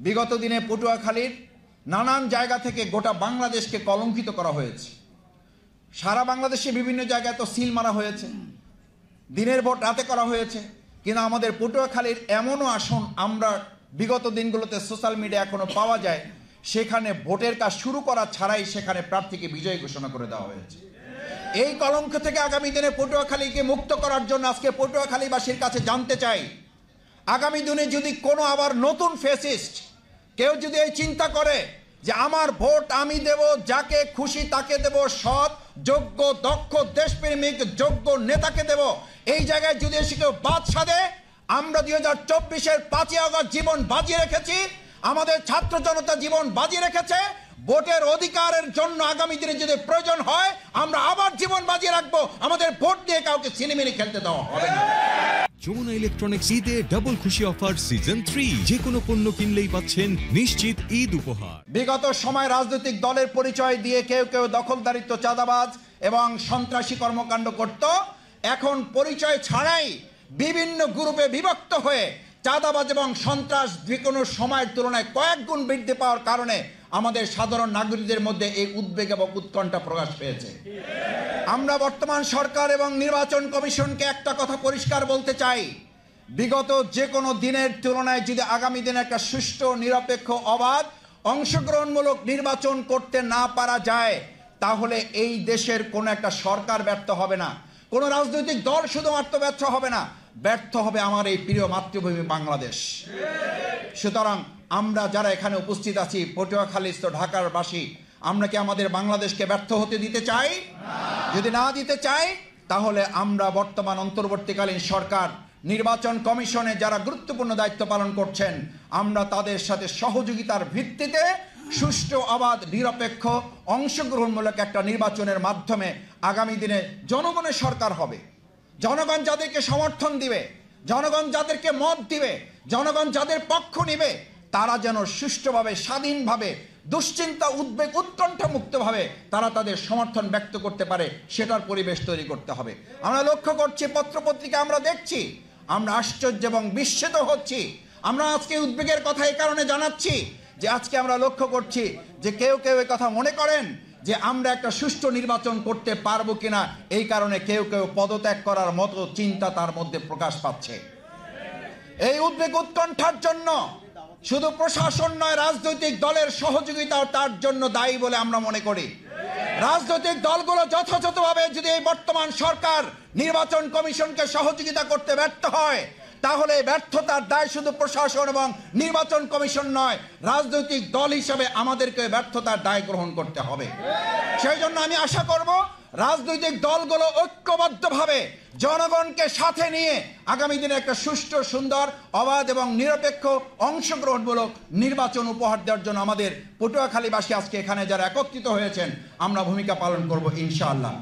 বিগত দিনে পটুয়াখালীর নানান জায়গা থেকে গোটা বাংলাদেশকে কলঙ্কিত করা হয়েছে। সারা বাংলাদেশে বিভিন্ন জায়গায় তো সিল মারা হয়েছে, দিনের ভোট রাতে করা হয়েছে, কিন্তু আমাদের পটুয়াখালীর এমনও আসন আমরা বিগত দিনগুলোতে সোশ্যাল মিডিয়া এখনো পাওয়া যায়, সেখানে ভোটের কাজ শুরু করা ছাড়াই সেখানে প্রার্থীকে বিজয়ী ঘোষণা করে দেওয়া হয়েছে। এই কলঙ্ক থেকে আগামী দিনে পটুয়াখালীকে মুক্ত করার জন্য আজকে পটুয়াখালীবাসীর কাছে জানতে চাই, আগামী দিনে যদি কোনো আবার নতুন ফ্যাসিস্ট কেউ যদি এই চিন্তা করে যে আমার ভোট আমি দেব, যাকে খুশি তাকে দেব, সৎ যোগ্য দক্ষ দেশপ্রেমিক যোগ্য নেতাকে দেব, এই জায়গায় যদি এসে কেউ বাদ সাধে, আমরা 2024-এর 5ই আগস্ট জীবন বাজি রেখেছি, আমাদের ছাত্র জনতা জীবন বাজি রেখেছে। ভোটের অধিকারের জন্য আগামী দিনে যদি প্রয়োজন হয় আমরা আবার জীবন বাজি রাখবো। আমাদের ভোট দিয়ে কাউকে সিনেমিনি খেলতে দেওয়া হবে না। যমুনা ইলেকট্রনিক্স ঈদে ডাবল খুশি অফার সিজন 3, যে কোনো পণ্য কিনলেই পাচ্ছেন নিশ্চিত ঈদ উপহার। বিগত সময় রাজনৈতিক দলের পরিচয় দিয়ে কেউ কেউ দখলদারিত্ব, চাঁদাবাজ এবং সন্ত্রাসী কর্মকাণ্ড করত। এখন পরিচয় ছাড়াই বিভিন্ন গ্রুপে বিভক্ত হয়ে চাঁদাবাজ এবং সন্ত্রাস যে কোনো সময়ের তুলনায় কয়েক গুণ বৃদ্ধি পাওয়ার কারণে আমাদের সাধারণ নাগরিকদের মধ্যে এই উদ্বেগ এবং উৎকণ্ঠা প্রকাশ পেয়েছে। আমরা বর্তমান সরকার এবং নির্বাচন কমিশনকে একটা কথা পরিষ্কার বলতে চাই, বিগত যে কোনো দিনের তুলনায় যদি আগামী দিনে একটা সুষ্ঠু, নিরপেক্ষ, অবাধ, অংশগ্রহণমূলক নির্বাচন করতে না পারা যায়, তাহলে এই দেশের কোনো একটা সরকার ব্যর্থ হবে না, কোনো রাজনৈতিক দল শুধুমাত্র ব্যর্থ হবে না, ব্যর্থ হবে আমার এই প্রিয় মাতৃভূমি বাংলাদেশ। সুতরাং আমরা যারা এখানে উপস্থিত আছি, পটুয়াখালীস্থ ঢাকার বাসী, আমরা কি আমাদের বাংলাদেশকে ব্যর্থ হতে দিতে চাই? যদি না দিতে চাই, তাহলে আমরা বর্তমান অন্তর্বর্তীকালীন সরকার, নির্বাচন কমিশনে যারা গুরুত্বপূর্ণ দায়িত্ব পালন করছেন, আমরা তাদের সাথে সহযোগিতার ভিত্তিতে সুষ্ঠু, অবাধ, নিরপেক্ষ, অংশগ্রহণমূলক একটা নির্বাচনের মাধ্যমে আগামী দিনে জনগণের সরকার হবে। জনগণ যাদেরকে সমর্থন দিবে, জনগণ যাদেরকে মত দিবে, জনগণ যাদের পক্ষ নিবে, তারা যেন সুষ্ঠুভাবে, স্বাধীনভাবে, দুশ্চিন্তা, উদ্বেগ, উৎকণ্ঠা মুক্তভাবে তারা তাদের সমর্থন ব্যক্ত করতে পারে, সেটার পরিবেশ তৈরি করতে হবে। আমরা লক্ষ্য করছি, পত্রপত্রিকা আমরা দেখছি, আমরা আশ্চর্য এবং বিস্মিত হচ্ছি। আমরা আজকে উদ্বেগের কথা এই কারণে জানাচ্ছি যে আজকে আমরা লক্ষ্য করছি যে কেউ কেউ এই কথা মনে করেন যে আমরা একটা সুষ্ঠু নির্বাচন করতে পারবো কিনা, এই কারণে কেউ কেউ পদত্যাগ করার মতো চিন্তা তার মধ্যে প্রকাশ পাচ্ছে। এই উদ্বেগ উৎকণ্ঠার জন্য শুধু প্রশাসন নয়, রাজনৈতিক দলের সহযোগিতাও তার জন্য দায়ী বলে আমরা মনে করি। রাজনৈতিক দলগুলো যথাযথভাবে যদি এই বর্তমান সরকার নির্বাচন কমিশনকে সহযোগিতা করতে ব্যর্থ হয়, তাহলে ব্যর্থতার দায় শুধু প্রশাসন এবং নির্বাচন কমিশন নয়, রাজনৈতিক দল হিসেবে আমাদেরকে ব্যর্থতার দায় গ্রহণ করতে হবে। সেই জন্য আমি আশা করব রাজনৈতিক দলগুলো ঐক্যবদ্ধভাবে জনগণকে সাথে নিয়ে আগামী দিনে একটা সুষ্ঠু, সুন্দর, অবাধ এবং নিরপেক্ষ অংশগ্রহণমূলক নির্বাচন উপহার দেওয়ার জন্য আমাদের পটুয়াখালীবাসী আজকে এখানে যারা একত্রিত হয়েছেন, আমরা ভূমিকা পালন করব ইনশাআল্লাহ।